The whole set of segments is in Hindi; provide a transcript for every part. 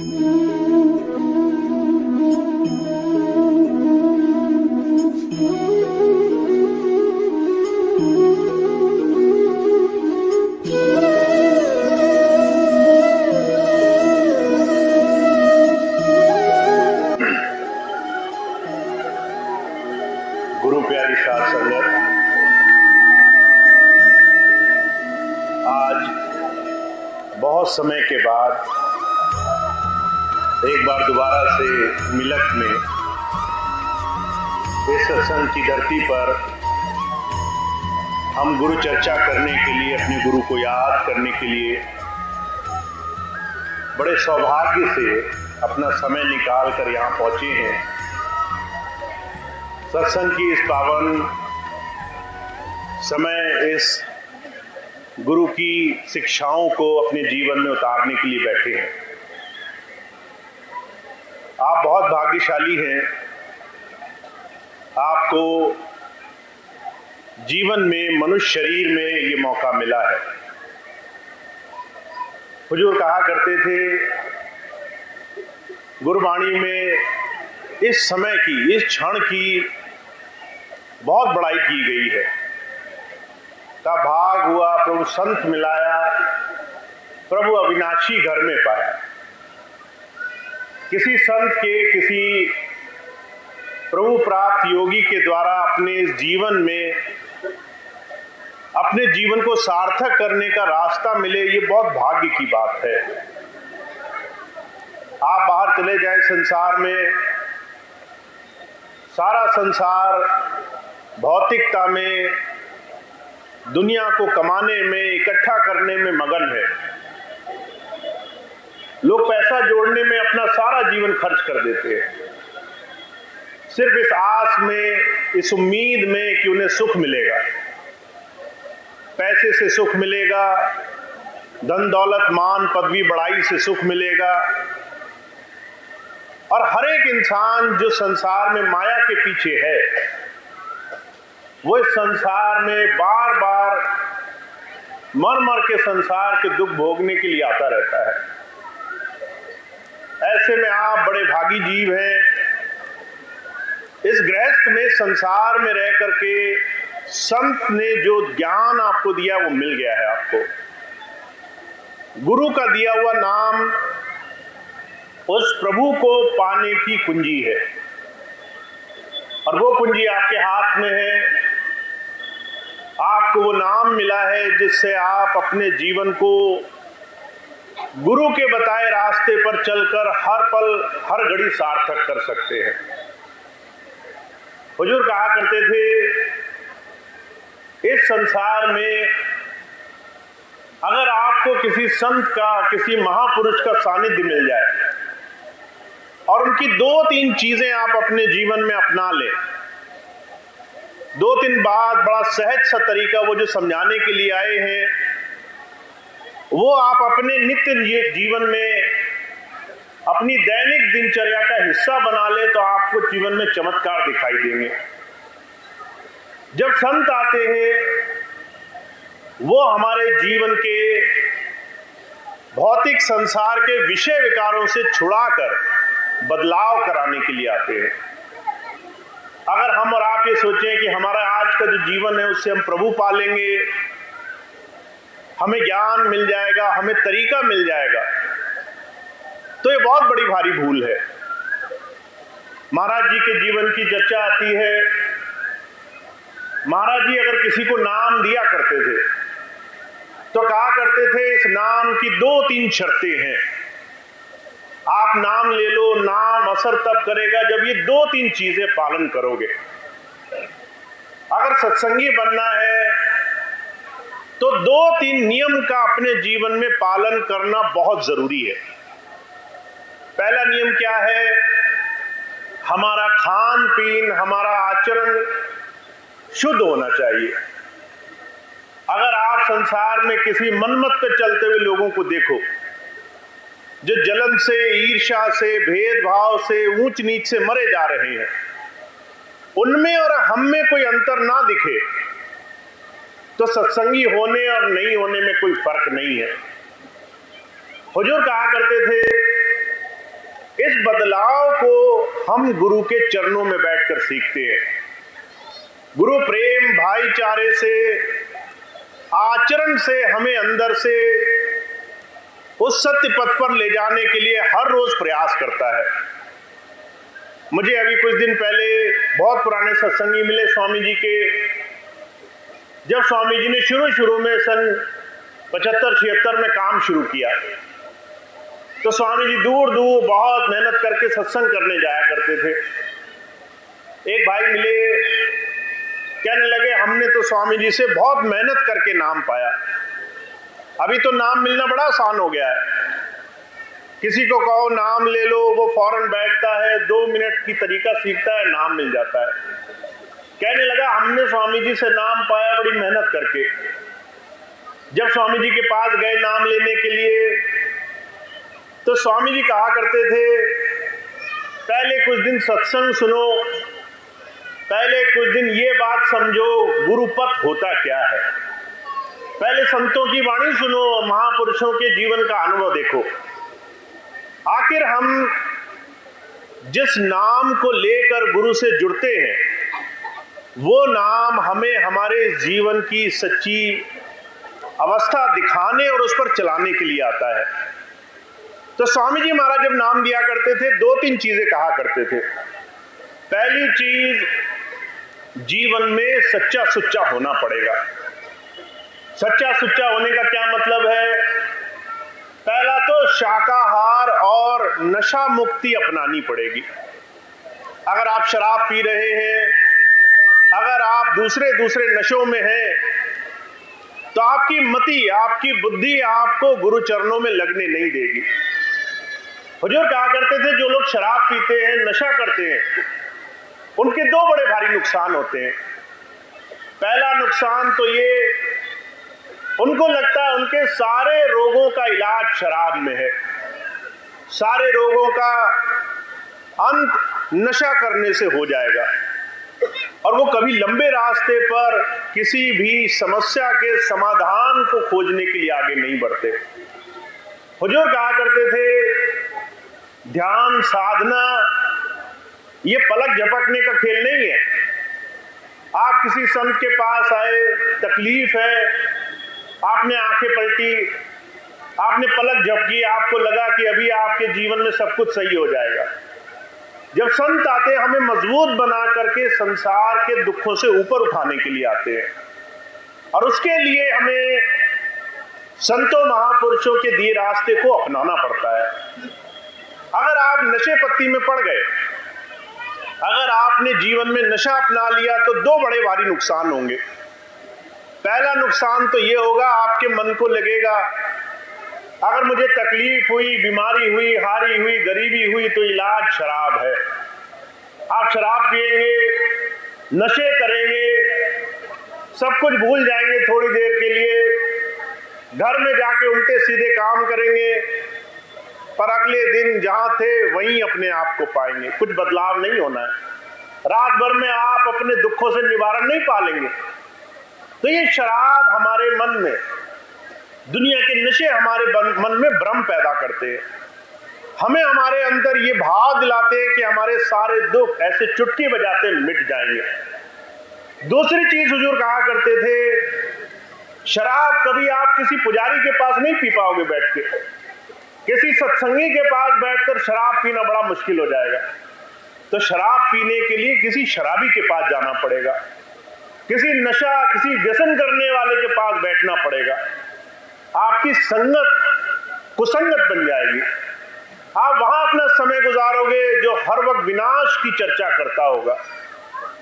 गुरु प्यारी साध संगत, आज बहुत समय के बाद एक बार दोबारा से मिलक में इस सत्संग की धरती पर हम गुरु चर्चा करने के लिए, अपने गुरु को याद करने के लिए बड़े सौभाग्य से अपना समय निकाल कर यहाँ पहुँचे हैं। सत्संग की इस पावन समय इस गुरु की शिक्षाओं को अपने जीवन में उतारने के लिए बैठे हैं। आप बहुत भाग्यशाली हैं। आपको जीवन में, मनुष्य शरीर में ये मौका मिला है। हुजूर कहा करते थे गुरबाणी में, इस समय की, इस क्षण की बहुत बड़ाई की गई है। का भाग हुआ प्रभु संत मिलाया, प्रभु अविनाशी घर में पाया। किसी संत के, किसी प्रभु प्राप्त योगी के द्वारा अपने जीवन में, अपने जीवन को सार्थक करने का रास्ता मिले, ये बहुत भाग्य की बात है। आप बाहर चले जाए संसार में, सारा संसार भौतिकता में, दुनिया को कमाने में, इकट्ठा करने में मगन है। लोग पैसा जोड़ने में अपना सारा जीवन खर्च कर देते हैं, सिर्फ इस आस में, इस उम्मीद में कि उन्हें सुख मिलेगा, पैसे से सुख मिलेगा, धन दौलत मान पदवी बड़ाई से सुख मिलेगा। और हर एक इंसान जो संसार में माया के पीछे है, वो इस संसार में बार बार मर मर के संसार के दुख भोगने के लिए आता रहता है। ऐसे में आप बड़े भागी जीव हैं। इस गृहस्थ में, संसार में रह करके संत ने जो ज्ञान आपको दिया वो मिल गया है। आपको गुरु का दिया हुआ नाम उस प्रभु को पाने की कुंजी है, और वो कुंजी आपके हाथ में है। आपको वो नाम मिला है जिससे आप अपने जीवन को गुरु के बताए रास्ते पर चलकर हर पल, हर घड़ी सार्थक कर सकते हैं। हुजूर कहा करते थे, इस संसार में अगर आपको किसी संत का, किसी महापुरुष का सानिध्य मिल जाए और उनकी 2-3 चीजें आप अपने जीवन में अपना लें, 2-3 बात, बड़ा सहज सा तरीका वो जो समझाने के लिए आए हैं, वो आप अपने नित्य जीवन में, अपनी दैनिक दिनचर्या का हिस्सा बना ले, तो आपको जीवन में चमत्कार दिखाई देंगे। जब संत आते हैं, वो हमारे जीवन के भौतिक संसार के विषय विकारों से छुड़ाकर बदलाव कराने के लिए आते हैं। अगर हम और आप ये सोचें कि हमारा आज का जो जीवन है उससे हम प्रभु पालेंगे, हमें ज्ञान मिल जाएगा, हमें तरीका मिल जाएगा, तो ये बहुत बड़ी भारी भूल है। महाराज जी के जीवन की चर्चा आती है। महाराज जी अगर किसी को नाम दिया करते थे तो कहा करते थे, इस नाम की 2-3 शर्तें हैं। आप नाम ले लो, नाम असर तब करेगा जब ये 2-3 चीजें पालन करोगे। अगर सत्संगी बनना है तो 2-3 नियम का अपने जीवन में पालन करना बहुत जरूरी है। पहला नियम क्या है? हमारा खान पीन, हमारा आचरण शुद्ध होना चाहिए। अगर आप संसार में किसी मनमत पे चलते हुए लोगों को देखो, जो जलन से, ईर्ष्या से, भेदभाव से, ऊंच नीच से मरे जा रहे हैं, उनमें और हम में कोई अंतर ना दिखे तो सत्संगी होने और नहीं होने में कोई फर्क नहीं है। हुजूर कहा करते थे, बदलाव को हम गुरु के चरणों में बैठकर सीखते हैं। गुरु प्रेम भाईचारे से, आचरण से हमें अंदर से उस सत्य पथ पर ले जाने के लिए हर रोज प्रयास करता है। मुझे अभी कुछ दिन पहले बहुत पुराने सत्संगी मिले स्वामी जी के। जब स्वामी जी ने शुरू में सन 75-76 में काम शुरू किया तो स्वामी जी दूर दूर बहुत मेहनत करके सत्संग करने जाया करते थे। एक भाई मिले, कहने लगे हमने तो स्वामी जी से बहुत मेहनत करके नाम पाया। अभी तो नाम मिलना बड़ा आसान हो गया है। किसी को कहो नाम ले लो, वो फौरन बैठता है, 2 मिनट की तरीका सीखता है, नाम मिल जाता है। कहने लगा हमने स्वामी जी से नाम पाया बड़ी मेहनत करके। जब स्वामी जी के पास गए नाम लेने के लिए तो स्वामी जी कहा करते थे, पहले कुछ दिन सत्संग सुनो, पहले कुछ दिन ये बात समझो गुरुपथ होता क्या है। पहले संतों की वाणी सुनो, महापुरुषों के जीवन का अनुभव देखो। आखिर हम जिस नाम को लेकर गुरु से जुड़ते हैं वो नाम हमें हमारे जीवन की सच्ची अवस्था दिखाने और उस पर चलाने के लिए आता है। तो स्वामी जी महाराज जब नाम दिया करते थे 2-3 चीजें कहा करते थे। पहली चीज, जीवन में सच्चा सुच्चा होना पड़ेगा। सच्चा सुच्चा होने का क्या मतलब है? पहला तो शाकाहार और नशा मुक्ति अपनानी पड़ेगी। अगर आप शराब पी रहे हैं, अगर आप दूसरे नशों में हैं, तो आपकी मति, आपकी बुद्धि आपको गुरु चरणों में लगने नहीं देगी। हुजूर कहा करते थे जो लोग शराब पीते हैं, नशा करते हैं, उनके 2 बड़े भारी नुकसान होते हैं। पहला नुकसान तो ये, उनको लगता है उनके सारे रोगों का इलाज शराब में है, सारे रोगों का अंत नशा करने से हो जाएगा, और वो कभी लंबे रास्ते पर किसी भी समस्या के समाधान को खोजने के लिए आगे नहीं बढ़ते। हुजूर कहा करते थे ध्यान साधना ये पलक झपकने का खेल नहीं है। आप किसी संत के पास आए, तकलीफ है, आपने आंखें पलटी, आपने पलक झपकी, आपको लगा कि अभी आपके जीवन में सब कुछ सही हो जाएगा। जब संत आते हैं हमें मजबूत बना करके संसार के दुखों से ऊपर उठाने के लिए आते हैं, और उसके लिए हमें संतों महापुरुषों के दिए रास्ते को अपनाना पड़ता है। अगर आप नशे पत्ती में पड़ गए, अगर आपने जीवन में नशा अपना लिया तो 2 बड़े भारी नुकसान होंगे। पहला नुकसान तो ये होगा, आपके मन को लगेगा अगर मुझे तकलीफ हुई, बीमारी हुई, हारी हुई, गरीबी हुई तो इलाज शराब है। आप शराब पिएंगे, नशे करेंगे, सब कुछ भूल जाएंगे थोड़ी देर के लिए, घर में जाके उल्टे सीधे काम करेंगे, पर अगले दिन जहां थे वहीं अपने आप को पाएंगे। कुछ बदलाव नहीं होना है। रात भर में आप अपने दुखों से निवारण नहीं पालेंगे। तो ये शराब हमारे मन में, दुनिया के नशे हमारे मन में भ्रम पैदा करते हैं, हमें हमारे अंदर ये भाव दिलाते हैं कि हमारे सारे दुख ऐसे चुटकी बजाते मिट जाएंगे। दूसरी चीज हुजूर कहा करते थे, शराब कभी आप किसी पुजारी के पास नहीं पी पाओगे बैठ के, किसी सत्संगी के पास बैठकर शराब पीना बड़ा मुश्किल हो जाएगा। तो शराब पीने के लिए किसी शराबी के पास जाना पड़ेगा, किसी नशा, किसी व्यसन करने वाले के पास बैठना पड़ेगा। आपकी संगत कुसंगत बन जाएगी। आप वहां अपना समय गुजारोगे जो हर वक्त विनाश की चर्चा करता होगा,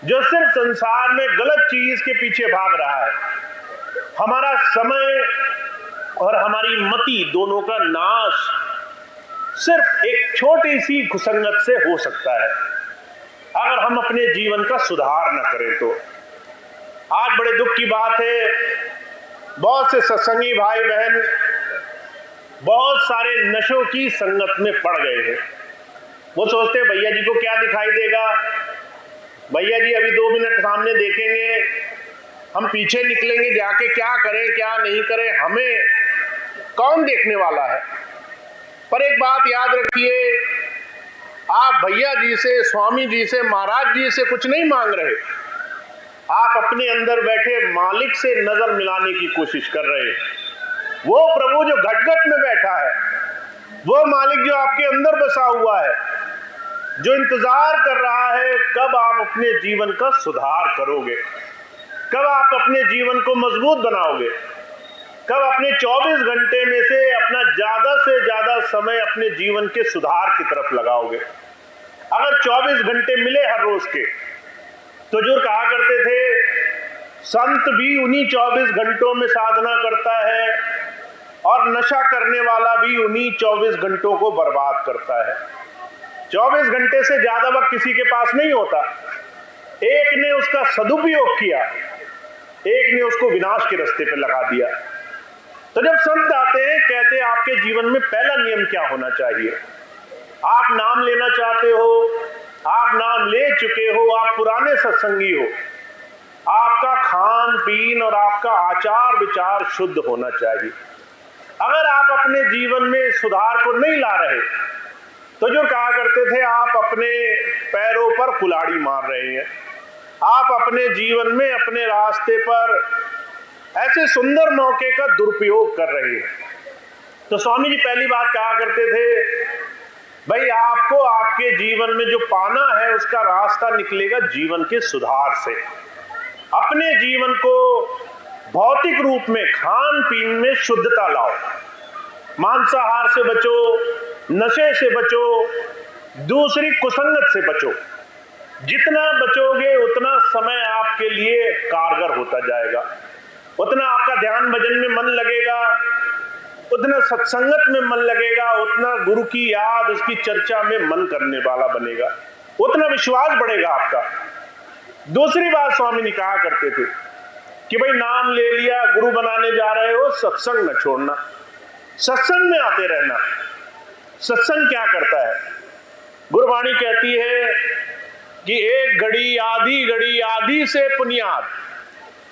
जो सिर्फ संसार में गलत चीज के पीछे भाग रहा है। हमारा समय और हमारी मति दोनों का नाश सिर्फ एक छोटी सी कुसंगत से हो सकता है, अगर हम अपने जीवन का सुधार न करें तो। आज बड़े दुख की बात है, बहुत से सत्संगी भाई बहन बहुत सारे नशों की संगत में पड़ गए हैं। वो सोचते हैं भैया जी को क्या दिखाई देगा, भैया जी अभी 2 मिनट सामने देखेंगे, हम पीछे निकलेंगे, जाके क्या करें क्या नहीं करें, हमें कौन देखने वाला है। पर एक बात याद रखिए, आप भैया जी से, स्वामी जी से, महाराज जी से कुछ नहीं मांग रहे, आप अपने अंदर बैठे मालिक से नजर मिलाने की कोशिश कर रहे हैं। वो प्रभु जो घट घट में बैठा है, वो मालिक जो आपके अंदर बसा हुआ है, जो इंतजार कर रहा है कब आप अपने जीवन का सुधार करोगे, कब आप अपने जीवन को मजबूत बनाओगे, कब अपने 24 घंटे में से अपना ज्यादा से ज्यादा समय अपने जीवन के सुधार की तरफ लगाओगे। अगर 24 घंटे मिले हर रोज के, तो जो कहा करते थे संत भी उन्हीं 24 घंटों में साधना करता है और नशा करने वाला भी उन्हीं 24 घंटों को बर्बाद करता है। 24 घंटे से ज्यादा वक्त किसी के पास नहीं होता। एक ने उसका सदुपयोग किया, एक ने उसको विनाश के रास्ते पे लगा दिया। तो जब संत आते हैं, कहते हैं आपके जीवन में पहला नियम क्या होना चाहिए। आप नाम लेना चाहते हो, आप नाम ले चुके हो, आप पुराने सत्संगी हो, आपका खान पीन और आपका आचार विचार शुद्ध होना चाहिए। अगर आप अपने जीवन में सुधार को नहीं ला रहे, तो जो कहा करते थे आप अपने पैरों पर कुल्हाड़ी मार रहे हैं, आप अपने जीवन में अपने रास्ते पर ऐसे सुंदर मौके का दुरुपयोग कर रहे हैं। तो स्वामी जी पहली बात कहा करते थे, भाई आपको आपके जीवन में जो पाना है उसका रास्ता निकलेगा जीवन के सुधार से। अपने जीवन को भौतिक रूप में, खान पीन में शुद्धता लाओ, मांसाहार से बचो, नशे से बचो, दूसरी कुसंगत से बचो। जितना बचोगे उतना समय आपके लिए कारगर होता जाएगा, उतना आपका ध्यान भजन में मन लगेगा, उतना सत्संगत में मन लगेगा, उतना गुरु की याद, उसकी चर्चा में मन करने वाला बनेगा, उतना विश्वास बढ़ेगा आपका। दूसरी बात स्वामी ने कहा करते थे कि भाई नाम ले लिया, गुरु बनाने जा रहे हो, सत्संग न छोड़ना, सत्संग में आते रहना। सत्संग क्या करता है? गुरुवाणी कहती है कि एक घड़ी आधी से पुनियाद,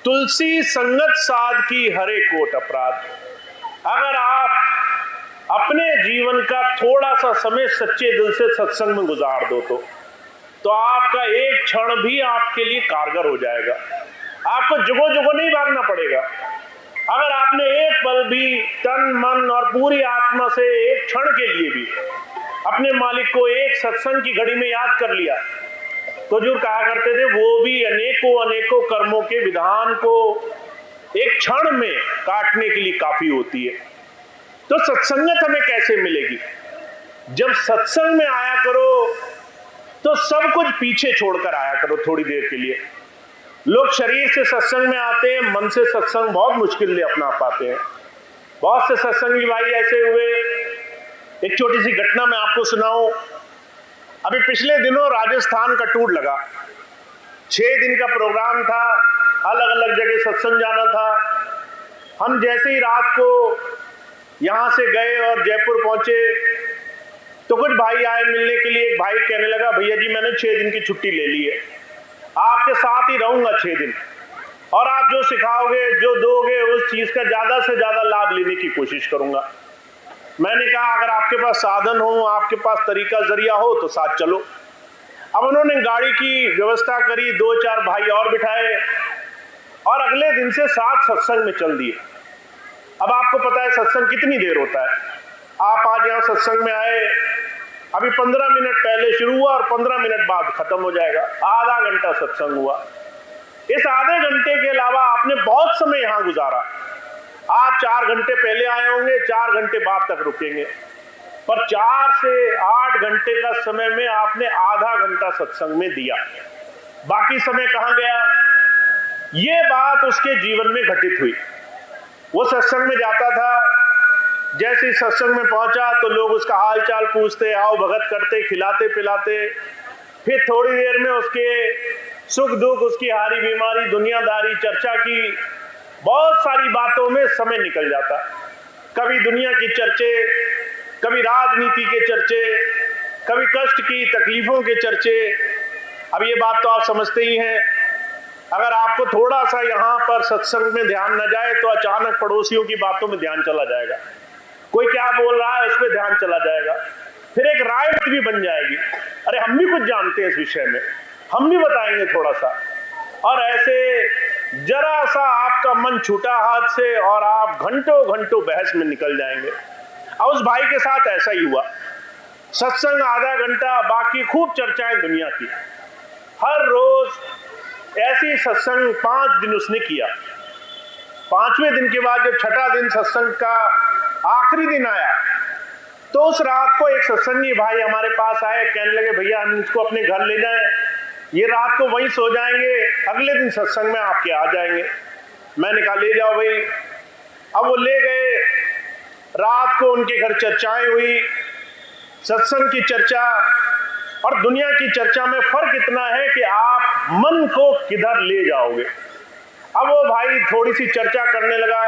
तुलसी संगत साध की हरे कोट अपराध। अगर आप अपने जीवन का थोड़ा सा समय सच्चे दिल से सत्संग में गुजार दो तो आपका एक क्षण भी आपके लिए कारगर हो जाएगा। आपको जुगो जुगो नहीं भागना पड़ेगा। अगर आपने एक पल भी तन मन और पूरी आत्मा से एक क्षण के लिए भी अपने मालिक को एक सत्संग की घड़ी में याद कर लिया, तो जो कहा करते थे वो भी अनेकों कर्मों के विधान को एक क्षण में काटने के लिए काफी होती है। तो सत्संगत हमें कैसे मिलेगी? जब सत्संग में आया करो तो सब कुछ पीछे छोड़कर आया करो थोड़ी देर के लिए। लोग शरीर से सत्संग में आते हैं, मन से सत्संग बहुत मुश्किल से अपना पाते हैं। बहुत से सत्संगी भाई ऐसे हुए। एक छोटी सी घटना मैं आपको सुनाऊं। अभी पिछले दिनों राजस्थान का टूर लगा, 6 दिन का प्रोग्राम था, अलग अलग जगह सत्संग जाना था। हम जैसे ही रात को यहां से गए और जयपुर पहुंचे तो कुछ भाई आए मिलने के लिए। एक भाई कहने लगा, भैया जी मैंने 6 दिन की छुट्टी ले ली है, आपके साथ ही रहूंगा 6 दिन, और आप जो सिखाओगे, जो दोगे, उस चीज का ज्यादा से ज्यादा लाभ लेने की कोशिश करूंगा। मैंने कहा अगर आपके पास साधन हो, आपके पास तरीका जरिया हो तो साथ चलो। अब उन्होंने गाड़ी की व्यवस्था करी, 2-4 भाई और बिठाए और अगले दिन से साथ सत्संग में चल दिए। अब आपको पता है सत्संग कितनी देर होता है। आप आज यहाँ सत्संग में आए, अभी 15 मिनट पहले शुरू हुआ और 15 मिनट बाद खत्म हो जाएगा। आधा घंटा सत्संग हुआ। इस आधे घंटे के अलावा आपने बहुत समय यहाँ गुजारा। आप 4 घंटे पहले आए होंगे, 4 घंटे बाद तक रुकेंगे, पर 4 से 8 घंटे का समय में आपने आधा घंटा सत्संग में दिया, बाकी समय कहां गया? ये बात उसके जीवन में घटित हुई। वो सत्संग में जाता था, जैसे ही सत्संग में पहुंचा तो लोग उसका हाल चाल पूछते, आओ भगत करते, खिलाते पिलाते। फिर थोड़ी देर में उसके सुख दुख, उसकी हारी बीमारी, दुनियादारी, चर्चा की बहुत सारी बातों में समय निकल जाता। कभी दुनिया की चर्चे, कभी राजनीति के चर्चे, कभी कष्ट की तकलीफों के चर्चे। अब ये बात तो आप समझते ही हैं, अगर आपको थोड़ा सा यहाँ पर सत्संग में ध्यान न जाए तो अचानक पड़ोसियों की बातों में ध्यान चला जाएगा, कोई क्या बोल रहा है उस पर ध्यान चला जाएगा, फिर एक राय भी बन जाएगी। हम भी कुछ जानते हैं इस विषय में, हम भी बताएंगे थोड़ा सा। और ऐसे जरा सा आपका मन छूटा हाथ से और आप घंटों घंटों बहस में निकल जाएंगे। और उस भाई के साथ ऐसा ही हुआ। सत्संग आधा घंटा, बाकी खूब चर्चाएं दुनिया की। हर रोज ऐसी सत्संग 5 दिन उसने किया। 5वें दिन के बाद जब छठा दिन सत्संग का आखिरी दिन आया, तो उस रात को एक सत्संगी भाई हमारे पास आए, कहने लगे भैया हम इसको अपने घर ले जाएं, ये रात को वहीं सो जाएंगे, अगले दिन सत्संग में आपके आ जाएंगे। मैंने कहा ले जाओ भाई। अब वो ले गए। रात को उनके घर चर्चाएं हुई, सत्संग की चर्चा और दुनिया की चर्चा में फर्क इतना है कि आप मन को किधर ले जाओगे। अब वो भाई थोड़ी सी चर्चा करने लगा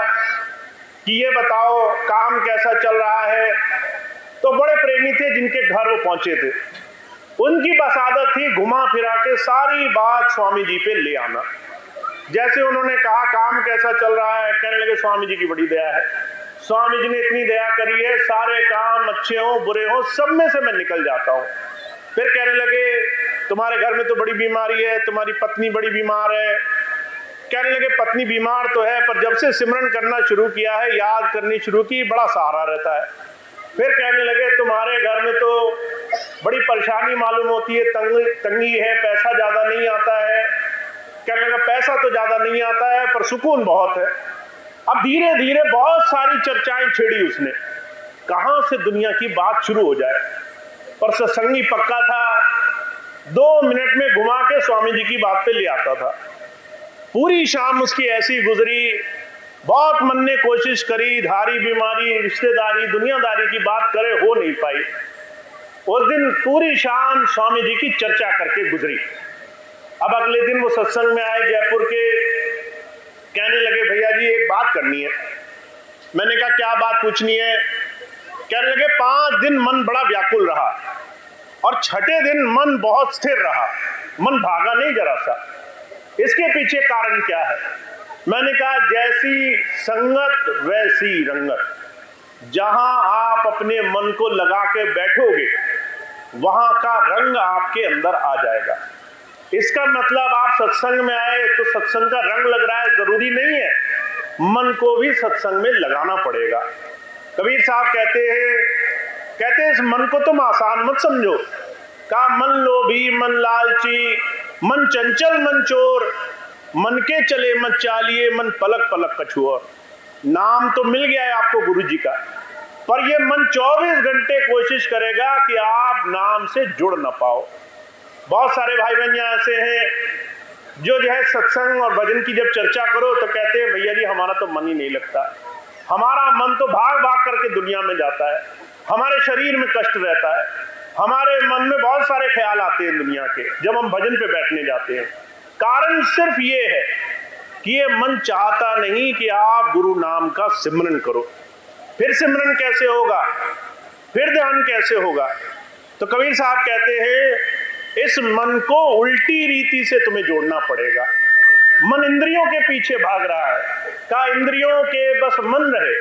कि ये बताओ काम कैसा चल रहा है। तो बड़े प्रेमी थे जिनके घर वो पहुंचे थे, उनकी बस आदत थी घुमा फिरा के सारी बात स्वामी जी पे ले आना। जैसे उन्होंने कहा काम कैसा चल रहा है, कहने लगे स्वामी जी की बड़ी दया है, स्वामी जी ने इतनी दया करी है, सारे काम अच्छे हो बुरे हो सब में से मैं निकल जाता हूँ। फिर कहने लगे तुम्हारे घर में तो बड़ी बीमारी है, तुम्हारी पत्नी बड़ी बीमार है। कहने लगे पत्नी बीमार तो है, पर जब से सिमरन करना शुरू किया है, याद करनी शुरू की, बड़ा सहारा रहता है। फिर कहने लगे तुम्हारे घर में तो बड़ी परेशानी मालूम होती है, तंगी है, पैसा ज्यादा नहीं आता है। कहने लगा पैसा तो ज्यादा नहीं आता है पर सुकून बहुत है। अब धीरे धीरे बहुत सारी चर्चाएं छेड़ी उसने, कहां से दुनिया की बात शुरू हो जाए। पर सत्संगी पक्का था, 2 मिनट में घुमा के स्वामी जी की बात पे ले आता था। पूरी शाम उसकी ऐसी गुजरी, बहुत मन ने कोशिश करी, धारी बीमारी, रिश्तेदारी, दुनियादारी की बात करे, हो नहीं पाई। उस दिन पूरी शाम स्वामी जी की चर्चा करके गुजरी। अब अगले दिन वो सत्संग में आए जयपुर के, कहने लगे भैया जी एक बात करनी है। मैंने कहा क्या बात पूछनी है? कहने लगे 5 दिन मन बड़ा व्याकुल रहा और छठे दिन मन बहुत स्थिर रहा, मन भागा नहीं जरा सा। इसके पीछे कारण क्या है? मैंने कहा जैसी संगत वैसी रंगत। जहां आप अपने मन को लगा के बैठोगे वहां का रंग आपके अंदर आ जाएगा। इसका मतलब आप सत्संग में आए तो सत्संग का रंग लग रहा है, जरूरी नहीं है, मन को भी सत्संग में लगाना पड़ेगा। कबीर साहब कहते हैं इस मन को तुम आसान मत समझो। का मन लोभी, मन लालची, मन चंचल, मन चोर, मन के चले मत चालिए, मन पलक पलक कछुआ। नाम तो मिल गया है आपको गुरु जी का, पर यह मन 24 घंटे कोशिश करेगा कि आप नाम से जुड़ ना पाओ। बहुत सारे भाई बहन यहाँ ऐसे हैं जो है सत्संग और भजन की जब चर्चा करो तो कहते हैं भैया जी हमारा तो मन ही नहीं लगता, हमारा मन तो भाग भाग करके दुनिया में जाता है, हमारे शरीर में कष्ट रहता है, हमारे मन में बहुत सारे ख्याल आते हैं दुनिया के जब हम भजन पे बैठने जाते हैं। कारण सिर्फ ये है कि ये मन चाहता नहीं कि आप गुरु नाम का सिमरन करो। फिर सिमरन कैसे होगा, फिर ध्यान कैसे होगा? तो कबीर साहब कहते हैं इस मन को उल्टी रीति से तुम्हें जोड़ना पड़ेगा। मन इंद्रियों के पीछे भाग रहा है, का इंद्रियों के बस मन रहे,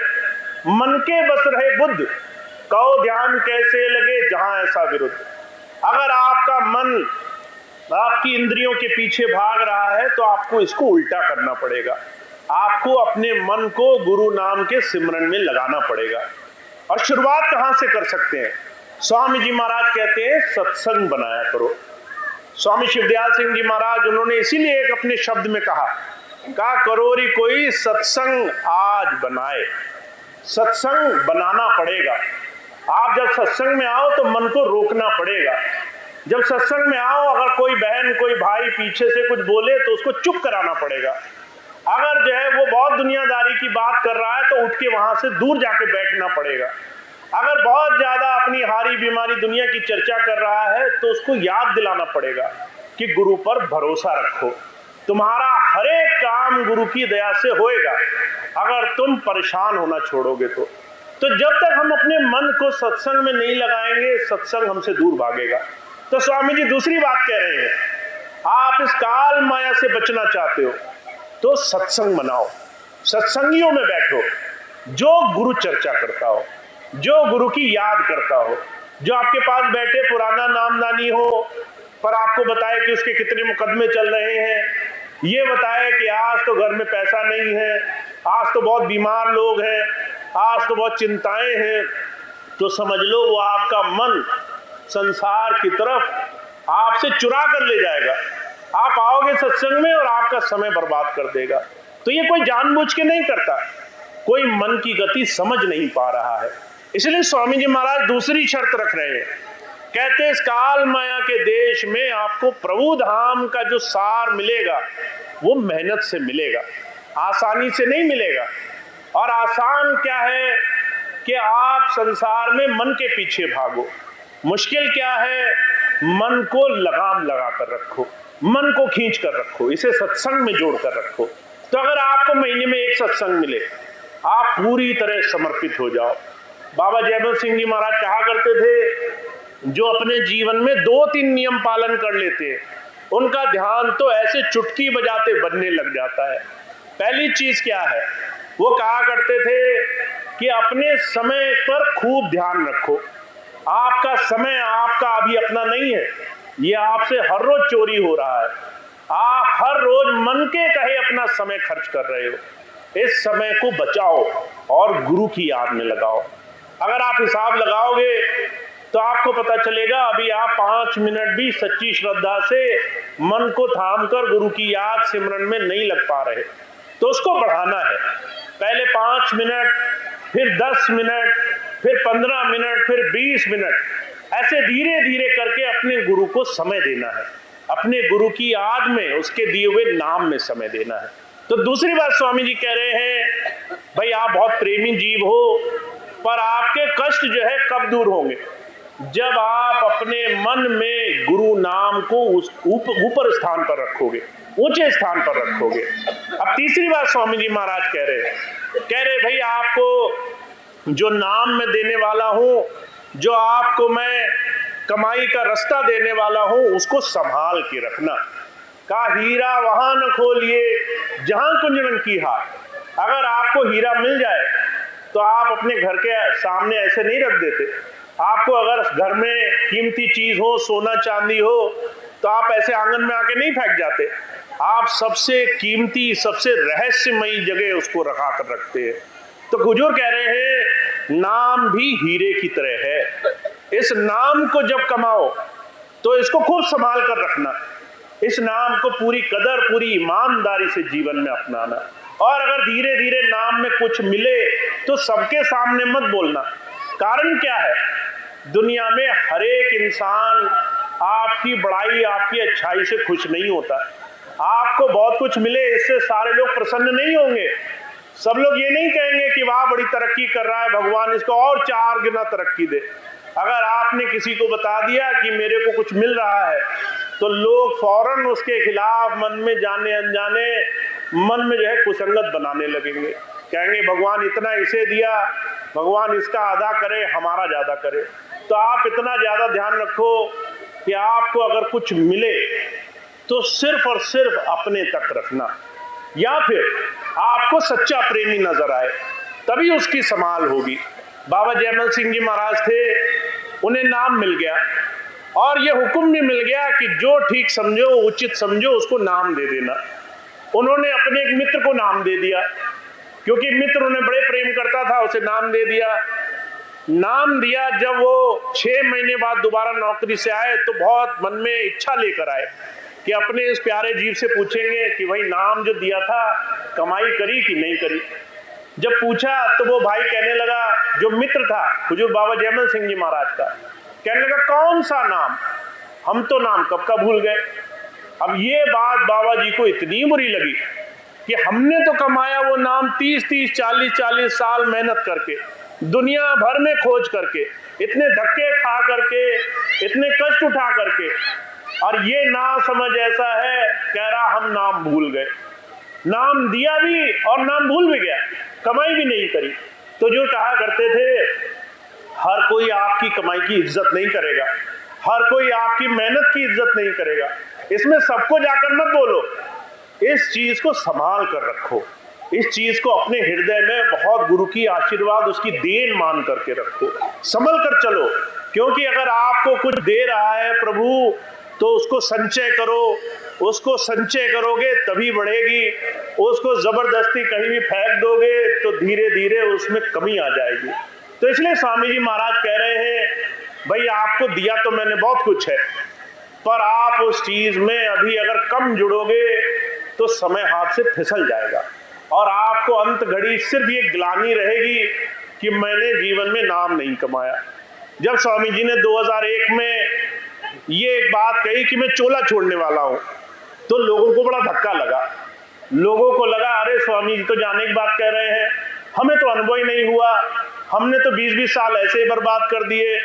मन के बस रहे बुद्ध, कहो ध्यान कैसे लगे जहां ऐसा विरुद्ध। अगर आपका मन आपकी इंद्रियों के पीछे भाग रहा है तो आपको इसको उल्टा करना पड़ेगा। आपको अपने मन को गुरु नाम के सिमरन में लगाना पड़ेगा। और शुरुआत कहां से कर सकते हैं? स्वामी जी महाराज कहते हैं सत्संग बनाया करो। स्वामी शिवदयाल सिंह जी महाराज उन्होंने इसीलिए एक अपने शब्द में कहा करोरी कोई सत्संग आज बनाए। सत्संग बनाना पड़ेगा। आप जब सत्संग में आओ तो मन को रोकना पड़ेगा। जब सत्संग में आओ अगर कोई बहन कोई भाई पीछे से कुछ बोले तो उसको चुप कराना पड़ेगा। अगर जो है वो बहुत दुनियादारी की बात कर रहा है तो उठ के वहां से दूर जाके बैठना पड़ेगा। अगर बहुत ज्यादा अपनी हारी बीमारी दुनिया की चर्चा कर रहा है तो उसको याद दिलाना पड़ेगा कि गुरु पर भरोसा रखो, तुम्हारा हर एक काम गुरु की दया से होएगा अगर तुम परेशान होना छोड़ोगे तो जब तक हम अपने मन को सत्संग में नहीं लगाएंगे सत्संग हमसे दूर भागेगा। तो स्वामी जी दूसरी बात कह रहे हैं, आप इस काल माया से बचना चाहते हो तो सत्संग बनाओ, सत्संगियों में बैठो, जो गुरु चर्चा करता हो, जो गुरु की याद करता हो, जो आपके पास बैठे पुराना नामदानी हो पर आपको बताए कि उसके कितने मुकदमे चल रहे हैं, ये बताए कि आज तो घर में पैसा नहीं है, आज तो बहुत बीमार लोग हैं, आज तो बहुत चिंताएं हैं, तो समझ लो वो आपका मन संसार की तरफ आपसे चुरा कर ले जाएगा। आप आओगे सत्संग में और आपका समय बर्बाद कर देगा। तो ये कोई जानबूझ के नहीं करता, कोई मन की गति समझ नहीं पा रहा है। इसलिए स्वामी जी महाराज दूसरी शर्त रख रहे हैं, कहते इस काल माया के देश में आपको प्रभु धाम का जो सार मिलेगा वो मेहनत से मिलेगा, आसानी से नहीं मिलेगा। और आसान क्या है कि आप संसार में मन के पीछे भागो। मुश्किल क्या है, मन को लगाम लगा कर रखो, मन को खींच कर रखो, इसे सत्संग में जोड़ कर रखो। तो अगर आपको महीने में एक सत्संग मिले, आप पूरी तरह समर्पित हो जाओ। बाबा जयमल सिंह जी महाराज कहा करते थे, जो अपने जीवन में 2-3 नियम पालन कर लेते हैं उनका ध्यान तो ऐसे चुटकी बजाते बनने लग जाता है। पहली चीज क्या है, वो कहा करते थे कि अपने समय पर खूब ध्यान रखो। आपका समय आपका अभी अपना नहीं है, ये आपसे हर रोज चोरी हो रहा है। आप हर रोज मन के कहे अपना समय खर्च कर रहे हो। इस समय को बचाओ और गुरु की याद में लगाओ। अगर आप हिसाब लगाओगे तो आपको पता चलेगा अभी आप 5 मिनट भी सच्ची श्रद्धा से मन को थाम कर गुरु की याद सिमरन में नहीं लग पा रहे, तो उसको बढ़ाना है। पहले 5 मिनट, फिर 10 मिनट, फिर 15 मिनट, फिर 20 मिनट, ऐसे धीरे धीरे करके अपने गुरु को समय देना है, अपने गुरु की याद में, उसके दिए हुए नाम में समय देना है। तो दूसरी बात स्वामी जी कह रहे हैं, भाई आप बहुत प्रेमी जीव हो, पर आपके कष्ट जो है कब दूर होंगे, जब आप अपने मन में गुरु नाम को ऊपर स्थान पर रखोगे, ऊंचे स्थान पर रखोगे। अब तीसरी बात स्वामी जी महाराज कह रहे भाई आपको जो नाम में देने वाला हूं, जो आपको मैं कमाई का रास्ता देने वाला हूं, उसको संभाल के रखना। का हीरा वहां न खोलिए जहां कुंजड़न की हार। अगर आपको हीरा मिल जाए तो आप अपने घर के सामने ऐसे नहीं रख देते। आपको अगर घर में कीमती चीज हो, सोना चांदी हो, तो आप ऐसे आंगन में आके नहीं फेंक जाते। आप सबसे कीमती, सबसे रहस्यमयी जगह उसको रखा कर रखते हैं। तो हुजूर कह रहे हैं नाम भी हीरे की तरह है। इस नाम को जब कमाओ तो इसको खूब संभाल कर रखना, इस नाम को पूरी कदर, पूरी ईमानदारी से जीवन में अपनाना। और अगर धीरे धीरे नाम में कुछ मिले तो सबके सामने मत बोलना। कारण क्या है, दुनिया में हर एक इंसान आपकी बड़ाई, आपकी अच्छाई से खुश नहीं होता। आपको बहुत कुछ मिले, इससे सारे लोग प्रसन्न नहीं होंगे। सब लोग ये नहीं कहेंगे कि वाह बड़ी तरक्की कर रहा है, भगवान इसको और 4 गुना तरक्की दे। अगर आपने किसी को बता दिया कि मेरे को कुछ मिल रहा है, तो लोग फौरन उसके खिलाफ मन में जाने अनजाने मन में जो है कुसंगत बनाने लगेंगे। कहेंगे भगवान इतना इसे दिया, भगवान इसका आधा करे, हमारा ज्यादा करे। तो आप इतना ज्यादा ध्यान रखो कि आपको अगर कुछ मिले तो सिर्फ और सिर्फ अपने तक रखना, या फिर आपको सच्चा प्रेमी नजर आए तभी उसकी संभाल होगी। बाबा जयमल सिंह जी महाराज थे, उन्हें नाम मिल गया और ये हुक्म भी मिल गया कि जो ठीक समझो, उचित समझो, उसको नाम दे देना। उन्होंने अपने एक मित्र को नाम दे दिया, क्योंकि मित्र उन्हें बड़े प्रेम करता था, उसे नाम दे दिया। नाम दिया, जब वो 6 महीने बाद दोबारा नौकरी से आए तो बहुत मन में इच्छा लेकर आए कि अपने इस प्यारे जीव से पूछेंगे कि भाई नाम जो दिया था कमाई करी कि नहीं करी। जब पूछा तो वो भाई कहने लगा, जो मित्र था हुजूर बाबा जयमल सिंह जी महाराज का, कहने लगा कौन सा नाम, हम तो नाम कब का भूल गए। अब ये बात बाबा जी को इतनी बुरी लगी कि हमने तो कमाया वो नाम 30-30, 40-40 साल मेहनत करके, दुनिया भर में खोज करके, इतने धक्के खा करके, इतने कष्ट उठा करके, और ये ना समझ ऐसा है, कह रहा हम नाम भूल गए। नाम दिया भी और नाम भूल भी गया, कमाई भी नहीं करी। तो जो कहा करते थे, हर कोई आपकी कमाई की इज्जत नहीं करेगा, हर कोई आपकी मेहनत की इज्जत नहीं करेगा। इसमें सबको जाकर मत बोलो, इस चीज को संभाल कर रखो। इस चीज को अपने हृदय में बहुत गुरु की आशीर्वाद, उसकी देन मान करके रखो, संभल कर चलो। क्योंकि अगर आपको कुछ दे रहा है प्रभु तो उसको संचय करो, उसको संचय करोगे तभी बढ़ेगी। उसको जबरदस्ती कहीं भी फेंक दोगे तो धीरे धीरे उसमें कमी आ जाएगी। तो इसलिए स्वामी जी महाराज कह रहे हैं, भाई आपको दिया तो मैंने बहुत कुछ है, पर आप उस चीज में अभी अगर कम जुड़ोगे तो समय हाथ से फिसल जाएगा और आपको अंत घड़ी सिर्फ ये ग्लानि रहेगी कि मैंने जीवन में नाम नहीं कमाया। जब स्वामी जी ने 2001 में ये एक बात कही कि मैं चोला छोड़ने वाला हूं, तो लोगों को बड़ा धक्का लगा। लोगों को लगा अरे स्वामी जी तो जाने की बात कह रहे हैं, हमें तो अनुभव ही नहीं हुआ, हमने तो 20-20 साल ऐसे ही बर्बाद कर दिए।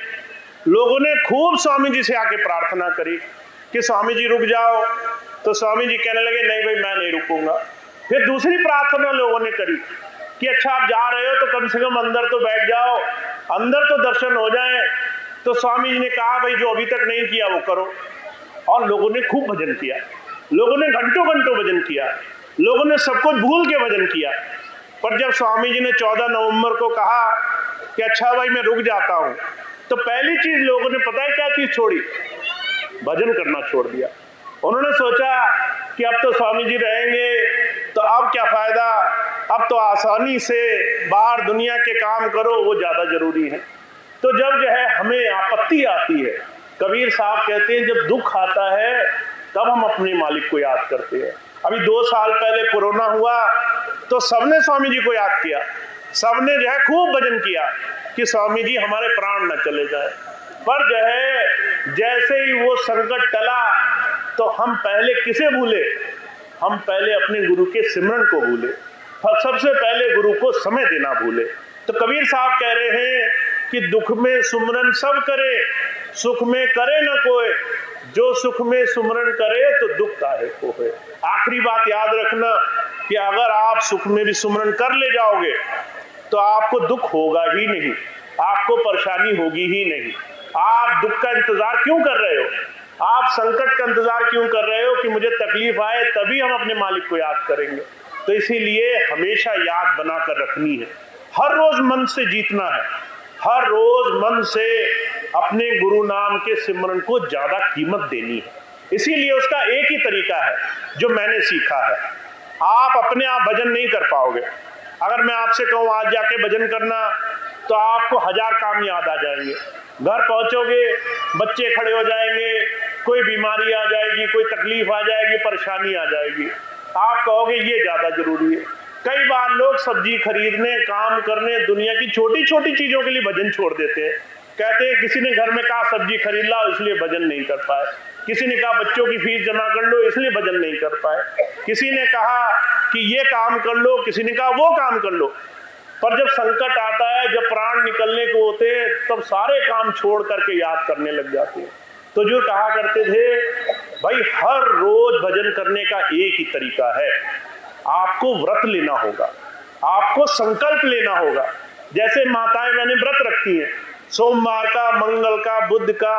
लोगों ने खूब स्वामी जी से आके प्रार्थना करी कि स्वामी जी रुक जाओ, तो स्वामी जी कहने लगे नहीं भाई मैं नहीं रुकूंगा। फिर दूसरी प्रार्थना लोगों ने करी कि अच्छा आप जा रहे हो तो कम से कम अंदर तो बैठ जाओ, अंदर तो दर्शन हो जाए। तो स्वामी जी ने कहा भाई जो अभी तक नहीं किया वो करो। और लोगों ने खूब भजन किया, लोगों ने घंटों घंटों भजन किया, लोगों ने सब कुछ भूल के भजन किया। पर जब स्वामी जी ने 14 नवंबर को कहा कि अच्छा भाई मैं रुक जाता हूं, तो पहली चीज लोगों ने पता है क्या चीज छोड़ी? भजन करना छोड़ दिया। उन्होंने सोचा कि अब तो स्वामी जी रहेंगे तो अब क्या फायदा, अब तो आसानी से बाहर दुनिया के काम करो, वो ज्यादा जरूरी है। तो जब जो है हमें आपत्ति आती है, कबीर साहब कहते हैं जब दुख आता है तब हम अपने मालिक को याद करते हैं। अभी 2 साल पहले कोरोना हुआ तो सबने स्वामी जी को याद किया, सबने जो है खूब भजन किया कि स्वामी जी हमारे प्राण न चले जाए। पर जो है जैसे ही वो संकट टला तो हम पहले किसे भूले? हम पहले अपने गुरु के सिमरन को भूले, सबसे पहले गुरु को समय देना भूले। तो कबीर साहब कह रहे हैं कि दुख में सुमरन सब करे, सुख में करे न कोई, जो सुख में सुमरन करे तो दुख काहे को है। आखिरी बात याद रखना कि अगर आप सुख में भी सुमरन कर ले जाओगे तो आपको दुख होगा ही नहीं, आपको परेशानी होगी ही नहीं। आप दुख का इंतजार क्यों कर रहे हो? आप संकट का इंतजार क्यों कर रहे हो कि मुझे तकलीफ आए तभी हम अपने मालिक को याद करेंगे? तो इसीलिए हमेशा याद बनाकर रखनी है, हर रोज मन से जीतना है, हर रोज मन से अपने गुरु नाम के सिमरन को ज्यादा कीमत देनी है। इसीलिए उसका एक ही तरीका है जो मैंने सीखा है। आप अपने आप भजन नहीं कर पाओगे। अगर मैं आपसे कहूँ आज जाके भजन करना तो आपको 1000 काम याद आ जाएंगे। घर पहुंचोगे बच्चे खड़े हो जाएंगे, कोई बीमारी आ जाएगी, कोई तकलीफ आ जाएगी, परेशानी आ जाएगी। आप कहोगे ये ज्यादा जरूरी है। कई बार लोग सब्जी खरीदने, काम करने, दुनिया की छोटी छोटी चीजों के लिए भजन छोड़ देते हैं। कहते हैं किसी ने घर में कहा सब्जी खरीद लाओ इसलिए भजन नहीं कर पाए, किसी ने कहा बच्चों की फीस जमा कर लो इसलिए भजन नहीं कर पाए, किसी ने कहा कि ये काम कर लो, किसी ने कहा वो काम कर लो। पर जब संकट आता है, जब प्राण निकलने को होते हैं, तब सारे काम छोड़ करके याद करने लग जाते हैं। तो जो कहा करते थे भाई हर रोज भजन करने का एक ही तरीका है, आपको व्रत लेना होगा, आपको संकल्प लेना होगा। जैसे माताएं मैंने व्रत रखती हैं सोमवार का, मंगल का, बुध का,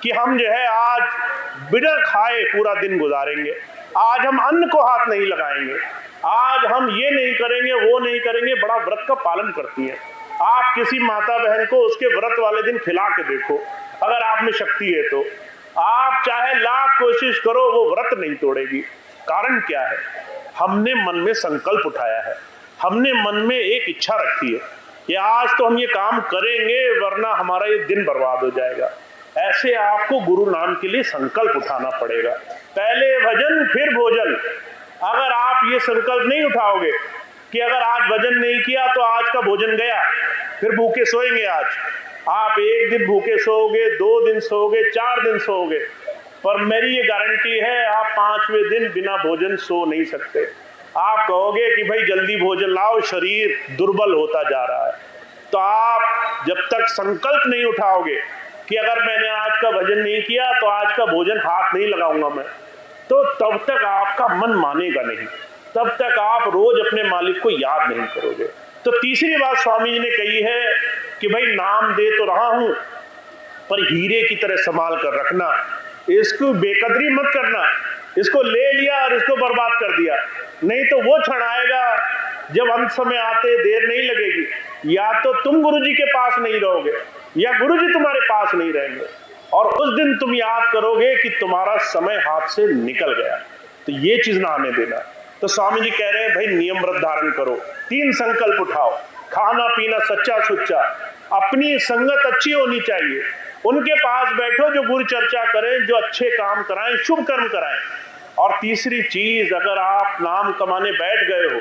कि हम जो है आज बिना खाए पूरा दिन गुजारेंगे, आज हम अन्न को हाथ नहीं लगाएंगे, आज हम ये नहीं करेंगे वो नहीं करेंगे। बड़ा व्रत का पालन करती हैं। आप किसी माता बहन को उसके व्रत वाले दिन खिला के देखो, अगर आप में शक्ति है तो। आप चाहे लाख कोशिश करो वो व्रत नहीं तोड़ेगी। कारण क्या है? हमने मन में संकल्प उठाया है, हमने मन में एक इच्छा रखी है कि आज तो हम ये काम करेंगे वरना हमारा ये दिन बर्बाद हो जाएगा। ऐसे आपको गुरु नाम के लिए संकल्प उठाना पड़ेगा। पहले भजन फिर भोजन। अगर आप ये संकल्प नहीं उठाओगे कि अगर आज भजन नहीं किया तो आज का भोजन गया, फिर भूखे सोएंगे। आज आप 1 दिन भूखे सोओगे, 2 दिन सोओगे, 4 दिन सोओगे, पर मेरी ये गारंटी है आप 5वें दिन बिना भोजन सो नहीं सकते। आप कहोगे कि भाई जल्दी भोजन लाओ, शरीर दुर्बल होता जा रहा है। तो आप जब तक संकल्प नहीं उठाओगे कि अगर मैंने आज का भजन नहीं किया तो आज का भोजन हाथ नहीं लगाऊंगा मैं, तो तब तक आपका मन मानेगा नहीं, तब तक आप रोज अपने मालिक को याद नहीं करोगे। तो तीसरी बात स्वामी जी ने कही है कि भाई नाम दे तो रहा हूं पर हीरे की तरह संभाल कर रखना, इसको बेकदरी मत करना। इसको ले लिया और इसको बर्बाद कर दिया, नहीं तो वो क्षण आएगा जब अंत समय आते देर नहीं लगेगी, या तो तुम गुरुजी के पास नहीं रहोगे या गुरुजी तुम्हारे पास नहीं रहेंगे, और उस दिन तुम याद करोगे कि तुम्हारा समय हाथ से निकल गया। तो ये चीज ना आने देना। तो स्वामी जी कह रहे हैं भाई नियम व्रत धारण करो, 3 संकल्प उठाओ, खाना पीना सच्चा सुच्चा, अपनी संगत अच्छी होनी चाहिए, उनके पास बैठो जो गुरु चर्चा करें, जो अच्छे काम कराएं, शुभ कर्म कराएं। और तीसरी चीज, अगर आप नाम कमाने बैठ गए हो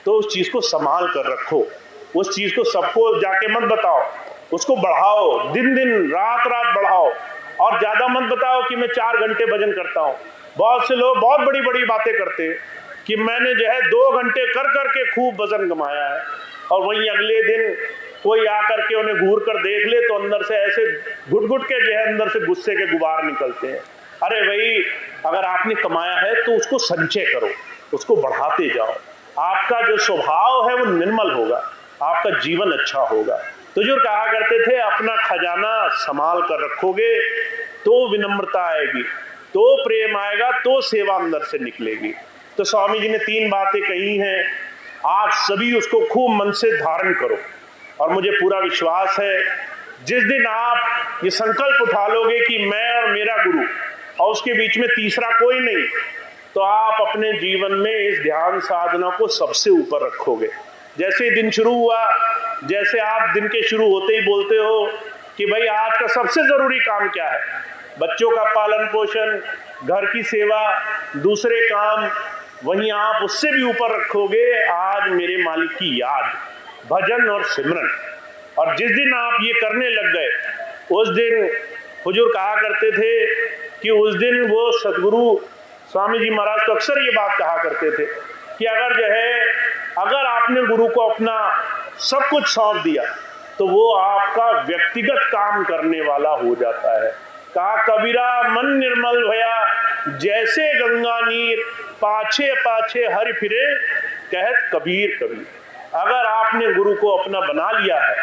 तो उस चीज को संभाल कर रखो, उस चीज को सबको जाके मत बताओ, उसको बढ़ाओ, दिन दिन रात रात बढ़ाओ, और ज्यादा मत बताओ कि मैं 4 घंटे भजन करता हूँ। बहुत से लोग बहुत बड़ी बड़ी बातें करते हैं कि मैंने जो है 2 घंटे कर करके खूब वजन कमाया है, और वहीं अगले दिन कोई आकर के उन्हें घूर कर देख ले तो अंदर से ऐसे घुट घुट के जो है अंदर से गुस्से के गुबार निकलते हैं। अरे भाई, अगर आपने कमाया है तो उसको संचय करो, उसको बढ़ाते जाओ, आपका जो स्वभाव है वो निर्मल होगा, आपका जीवन अच्छा होगा। तो जो कहा करते थे अपना खजाना संभाल कर रखोगे तो विनम्रता आएगी, तो प्रेम आएगा, तो सेवा अंदर से निकलेगी। तो स्वामी जी ने 3 बातें कही हैं, आप सभी उसको खूब मन से धारण करो। और मुझे पूरा विश्वास है जिस दिन आप ये संकल्प उठा लोगे कि मैं और मेरा गुरु और उसके बीच में तीसरा कोई नहीं, तो आप अपने जीवन में इस ध्यान साधना को सबसे ऊपर रखोगे। जैसे ही दिन शुरू हुआ, जैसे आप दिन के शुरू होते ही बोलते हो कि भाई आज का सबसे जरूरी काम क्या है, बच्चों का पालन पोषण, घर की सेवा, दूसरे काम, वहीं आप उससे भी ऊपर रखोगे आज मेरे मालिक की याद, भजन और सिमरन। और जिस दिन आप ये करने लग गए, उस दिन हुजूर कहा करते थे कि उस दिन वो सदगुरु स्वामी जी महाराज तो अक्सर ये बात कहा करते थे कि अगर आपने गुरु को अपना सब कुछ सौंप दिया तो वो आपका व्यक्तिगत काम करने वाला हो जाता है। कहा कबीरा मन निर्मल भया जैसे गंगा नीर, पाछे पाछे हरि फिरे कहत कबीर कबीर। अगर आपने गुरु को अपना बना लिया है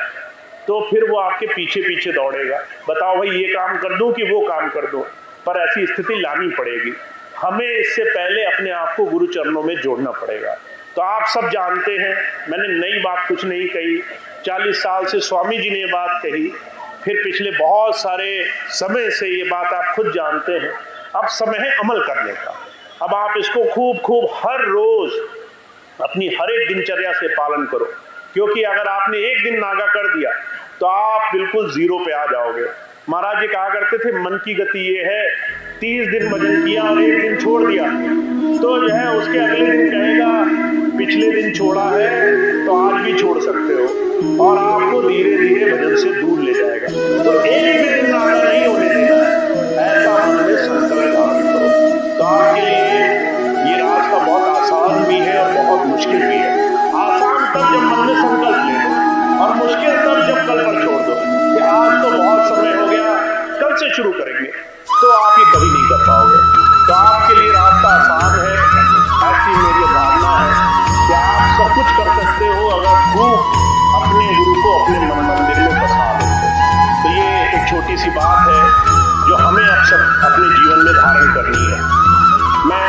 तो फिर वो आपके पीछे पीछे दौड़ेगा, बताओ भाई ये काम कर दूं कि वो काम कर दूं, पर ऐसी स्थिति लानी पड़ेगी। हमें इससे पहले अपने आप को गुरु चरणों में जोड़ना पड़ेगा। तो आप सब जानते हैं, मैंने नई बात कुछ नहीं कही, 40 साल से स्वामी जी ने ये बात कही, फिर पिछले बहुत सारे समय से ये बात आप खुद जानते हैं। अब समय है अमल करने का। अब आप इसको खूब खूब हर रोज अपनी हर एक दिनचर्या से पालन करो, क्योंकि अगर आपने एक दिन नागा कर दिया तो आप बिल्कुल जीरो पे आ जाओगे। महाराज जी कहा करते थे मन की गति ये है, 30 दिन भजन किया और एक दिन छोड़ दिया तो जो है उसके अगले दिन कहेगा पिछले दिन छोड़ा है तो आज भी छोड़ सकते हो, और आपको धीरे धीरे भजन से दूर ले जाएगा। तो एक भी दिन नागा नहीं होने देना है, ऐसा मन में संकल्प धारण करो। तो आपके लिए ये रास्ता बहुत आसान भी है और बहुत मुश्किल भी है। आसान तब जब मन में संकल्प ले लो, और मुश्किल तब जब कल पर छोड़ दो कि आज तो बहुत समय हो गया, कल से शुरू करेंगे, तो आप ये कभी नहीं कर पाओगे। तो आपके लिए रास्ता आसान है, ऐसी मेरी धारणा है कि आप सब कुछ कर सकते हो अगर खूब अपने गुरु को अपने मन मंदिर में बसा लेते। तो ये एक छोटी सी बात है जो हमें अब सब अपने जीवन में धारण करनी है। मैं